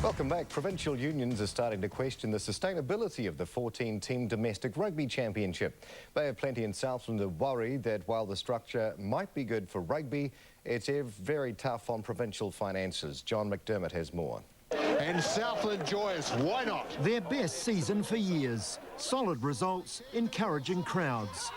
Welcome back. Provincial unions are starting to question the sustainability of the 14-team domestic rugby championship. They have plenty in Southland are worried that while the structure might be good for rugby, it's very tough on provincial finances. John McDermott has more. And Southland joyous, why not? Their best season for years. Solid results, encouraging crowds.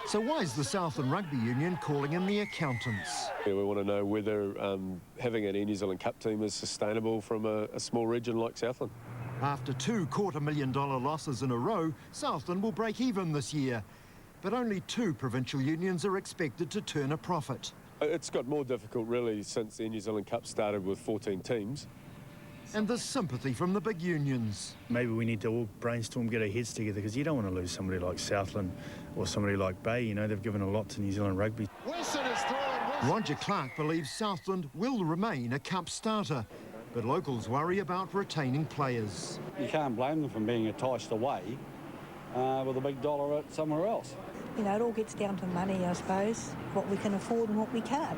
So why is the Southland Rugby Union calling in the accountants? We want to know whether having an Air New Zealand Cup team is sustainable from a small region like Southland. After two $250,000 losses in a row, Southland will break even this year. But only two provincial unions are expected to turn a profit. It's got more difficult really since the Air New Zealand Cup started with 14 teams. And there's sympathy from the big unions. Maybe we need to all brainstorm, get our heads together, because you don't want to lose somebody like Southland or somebody like Bay. You know, they've given a lot to New Zealand rugby. Wilson is thrown. Roger Clark believes Southland will remain a cup starter, but locals worry about retaining players. You can't blame them for being enticed away with a big dollar at somewhere else. You know, it all gets down to money, I suppose, what we can afford and what we can't.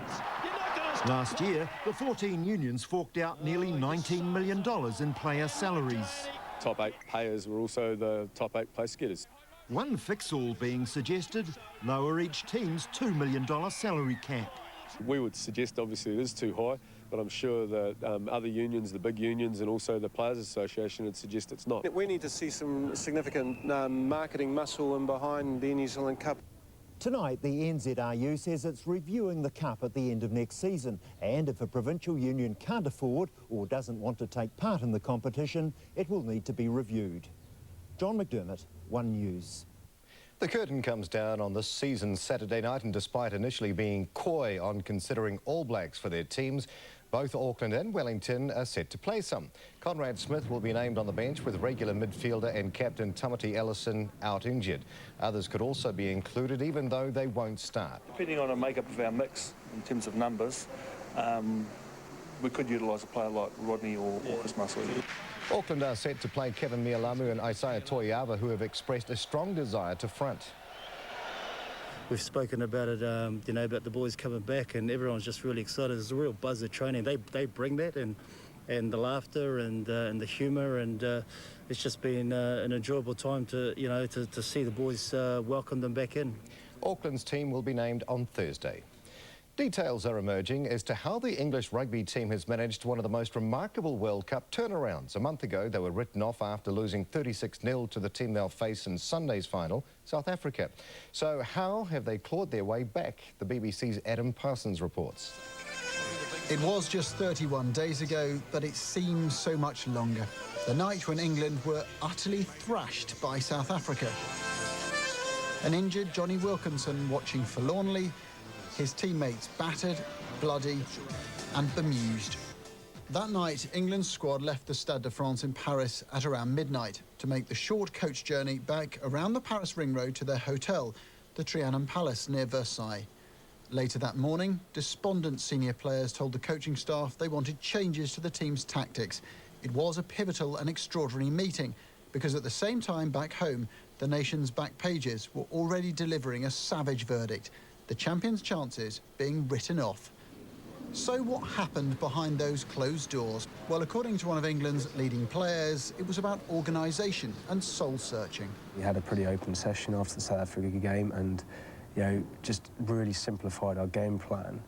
Last year, the 14 unions forked out nearly $19 million in player salaries. Top 8 players were also the top 8 place getters. One fix-all being suggested, lower each team's $2 million salary cap. We would suggest obviously it is too high, but I'm sure that other unions, the big unions and also the Players Association would suggest it's not. We need to see some significant marketing muscle in behind the New Zealand Cup. Tonight, the NZRU says it's reviewing the Cup at the end of next season, and if a provincial union can't afford or doesn't want to take part in the competition, it will need to be reviewed. John McDermott, One News. The curtain comes down on this season's Saturday night, and despite initially being coy on considering All Blacks for their teams, both Auckland and Wellington are set to play some. Conrad Smith will be named on the bench with regular midfielder and captain Tamati Ellison out injured. Others could also be included even though they won't start. Depending on the makeup of our mix in terms of numbers, we could utilise a player like Rodney or Chris Musselly. Auckland are set to play Kevin Mialamu and Isaiah Toiava, who have expressed a strong desire to front. We've spoken about it, you know, about the boys coming back, and everyone's just really excited. There's a real buzz of training. They bring that, and the laughter and the humour, and it's just been an enjoyable time to, you know, to see the boys welcome them back in. Auckland's team will be named on Thursday. Details are emerging as to how the English rugby team has managed one of the most remarkable World Cup turnarounds. A month ago, they were written off after losing 36-0 to the team they'll face in Sunday's final, South Africa. So how have they clawed their way back? The BBC's Adam Parsons reports. It was just 31 days ago, but it seems so much longer. The night when England were utterly thrashed by South Africa. An injured Johnny Wilkinson watching forlornly, his teammates battered, bloody and bemused. That night, England's squad left the Stade de France in Paris at around midnight to make the short coach journey back around the Paris ring road to their hotel, the Trianon Palace near Versailles. Later that morning, despondent senior players told the coaching staff they wanted changes to the team's tactics. It was a pivotal and extraordinary meeting because at the same time back home, the nation's back pages were already delivering a savage verdict, the champions' chances being written off. So what happened behind those closed doors? Well, according to one of England's leading players, it was about organisation and soul-searching. We had a pretty open session after the South Africa game and, you know, just really simplified our game plan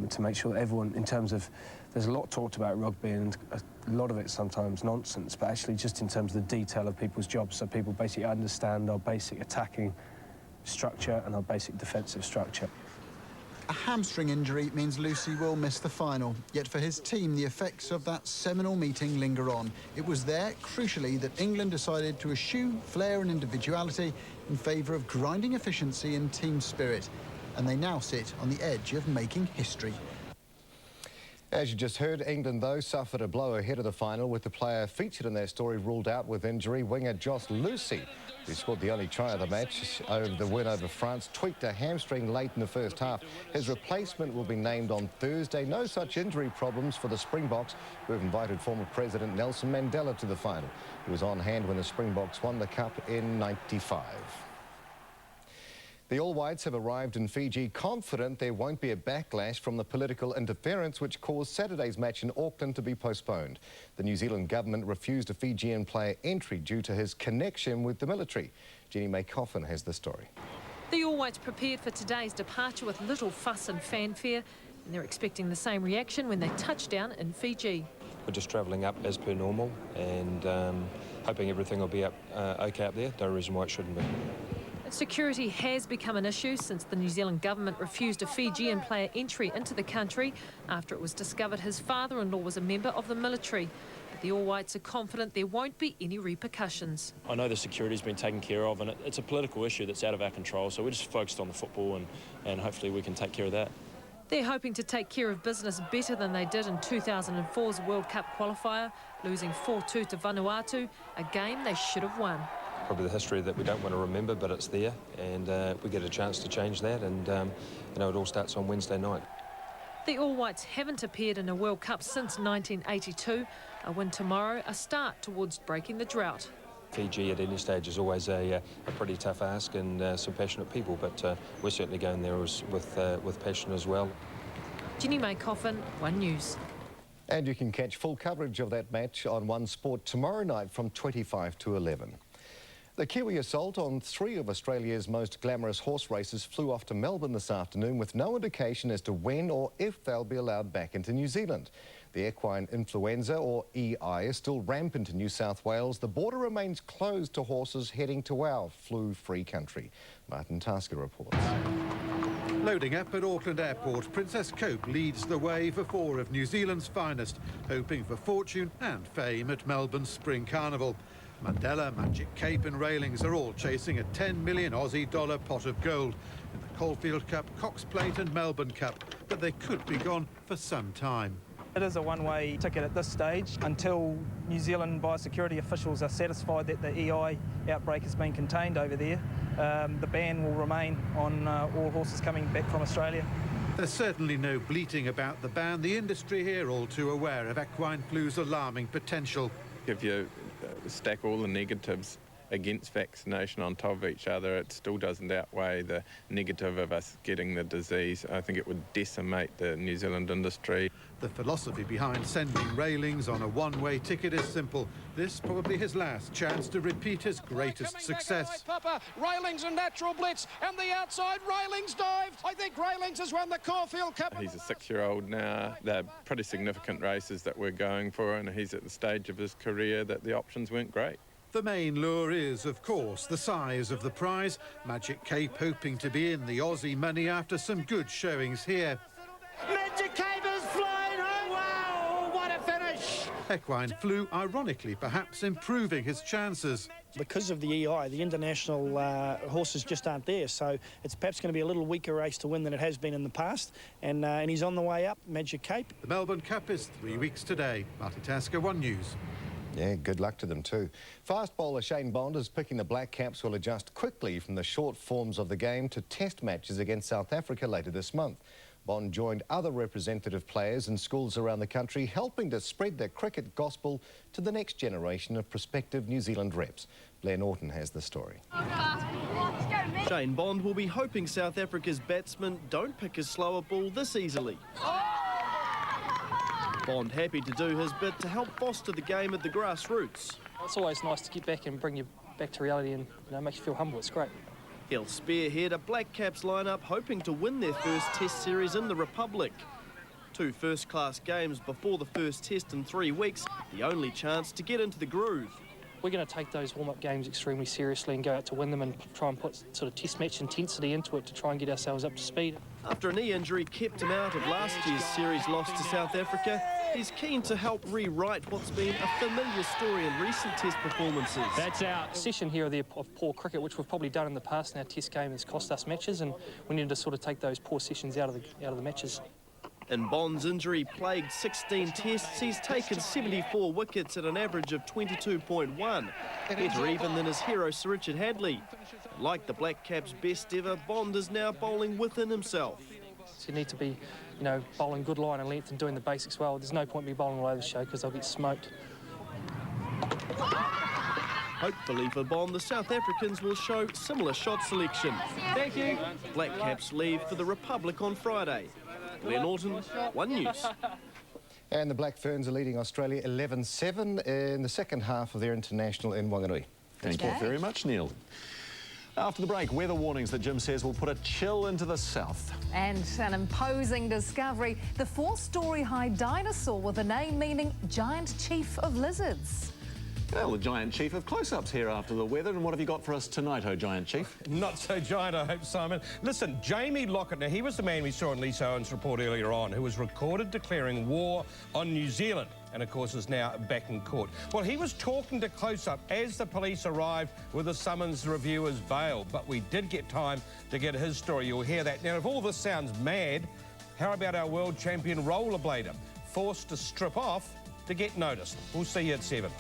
to make sure that everyone, in terms of, there's a lot talked about rugby and a lot of it sometimes nonsense, but actually just in terms of the detail of people's jobs, so people basically understand our basic attacking structure and our basic defensive structure. A hamstring injury means Lucy will miss the final, yet for his team the effects of that seminal meeting linger on. It was there, crucially, that England decided to eschew flair and individuality in favour of grinding efficiency and team spirit, and they now sit on the edge of making history. As you just heard, England, though, suffered a blow ahead of the final with the player featured in their story ruled out with injury. Winger Joss Lucy, who scored the only try of the match over the win over France, tweaked a hamstring late in the first half. His replacement will be named on Thursday. No such injury problems for the Springboks, who have invited former President Nelson Mandela to the final. He was on hand when the Springboks won the Cup in '95. The All Whites have arrived in Fiji confident there won't be a backlash from the political interference which caused Saturday's match in Auckland to be postponed. The New Zealand government refused a Fijian player entry due to his connection with the military. Jenny May Coffin has the story. The All Whites prepared for today's departure with little fuss and fanfare, and they're expecting the same reaction when they touch down in Fiji. We're just travelling up as per normal and hoping everything will be okay up there. No reason why it shouldn't be. Security has become an issue since the New Zealand government refused a Fijian player entry into the country after it was discovered his father-in-law was a member of the military. But the All Whites are confident there won't be any repercussions. I know the security's been taken care of, and it's a political issue that's out of our control, so we're just focused on the football and hopefully we can take care of that. They're hoping to take care of business better than they did in 2004's World Cup qualifier, losing 4-2 to Vanuatu, a game they should have won. Probably the history that we don't want to remember, but it's there, and we get a chance to change that, and it all starts on Wednesday night. The All Whites haven't appeared in a World Cup since 1982. A win tomorrow, a start towards breaking the drought. Fiji at any stage is always a pretty tough ask, and some passionate people, but we're certainly going there with passion as well. Jenny May Coffin, One News. And you can catch full coverage of that match on One Sport tomorrow night from 25 to 11. The Kiwi assault on 3 of Australia's most glamorous horse races flew off to Melbourne this afternoon with no indication as to when or if they'll be allowed back into New Zealand. The equine influenza, or EI, is still rampant in New South Wales. The border remains closed to horses heading to our flu-free country. Martin Tasker reports. Loading up at Auckland Airport, Princess Cope leads the way for 4 of New Zealand's finest, hoping for fortune and fame at Melbourne's Spring Carnival. Mandela, Magic Cape and Railings are all chasing a 10 million Aussie dollar pot of gold in the Caulfield Cup, Cox Plate and Melbourne Cup, but they could be gone for some time. It is a one-way ticket at this stage until New Zealand biosecurity officials are satisfied that the EI outbreak has been contained over there. The ban will remain on all horses coming back from Australia. There's certainly no bleating about the ban. The industry here all too aware of equine flu's alarming potential. If you stack all the negatives against vaccination on top of each other, it still doesn't outweigh the negative of us getting the disease. I think it would decimate the New Zealand industry. The philosophy behind sending Railings on a one-way ticket is simple. This probably his last chance to repeat his greatest success. Railings and natural blitz, and the outside Railings dived. I think Railings has won the Caulfield Cup. He's a 6-year-old now. They're pretty significant races that we're going for, and he's at the stage of his career that the options weren't great. The main lure is, of course, the size of the prize. Magic Cape hoping to be in the Aussie money after some good showings here. Magic Cape is flying home. Wow, what a finish. Equine flu, ironically, perhaps improving his chances. Because of the EI, the international horses just aren't there, so it's perhaps going to be a little weaker race to win than it has been in the past, and he's on the way up, Magic Cape. The Melbourne Cup is 3 weeks today. Marty Tasker, One News. Yeah, good luck to them too. Fast bowler Shane Bond is picking the Black Caps will adjust quickly from the short forms of the game to test matches against South Africa later this month. Bond joined other representative players in schools around the country, helping to spread the cricket gospel to the next generation of prospective New Zealand reps. Blair Norton has the story. Shane Bond will be hoping South Africa's batsmen don't pick a slower ball this easily. Bond happy to do his bit to help foster the game at the grassroots. It's always nice to get back and bring you back to reality and make you feel humble. It's great. He'll spearhead a Black Caps lineup hoping to win their first Test series in the Republic. 2 first-class games before the first Test in 3 weeks, the only chance to get into the groove. We're going to take those warm-up games extremely seriously and go out to win them and try and put sort of Test match intensity into it to try and get ourselves up to speed. After a knee injury kept him out of last year's series loss to South Africa, he's keen to help rewrite what's been a familiar story in recent Test performances. That's out. Session here of poor cricket, which we've probably done in the past in our Test game, has cost us matches, and we need to sort of take those poor sessions out of the matches. In Bond's injury-plagued 16 Tests, he's taken 74 wickets at an average of 22.1. Better even than his hero Sir Richard Hadley. Like the Black Caps' best ever, Bond is now bowling within himself. So you need to be, bowling good line and length and doing the basics well. There's no point in me bowling all over the show because I'll get smoked. Hopefully for Bond, the South Africans will show similar shot selection. Thank you. Black Caps leave for the Republic on Friday. Glenn Orton, One News. And the Black Ferns are leading Australia 11-7 in the second half of their international in Wanganui. Thank you very much, Neil. After the break, weather warnings that Jim says will put a chill into the south. And an imposing discovery, the 4-storey high dinosaur with a name meaning giant chief of lizards. Well, the giant chief of close-ups here after the weather. And what have you got for us tonight, oh giant chief? Not so giant, I hope, Simon. Listen, Jamie Lockett, now he was the man we saw in Lisa Owen's report earlier on, who was recorded declaring war on New Zealand and, of course, is now back in court. Well, he was talking to Close-Up as the police arrived with a summons reviewer's bail, but we did get time to get his story. You'll hear that. Now, if all this sounds mad, how about our world champion rollerblader, forced to strip off to get noticed? We'll see you at 7.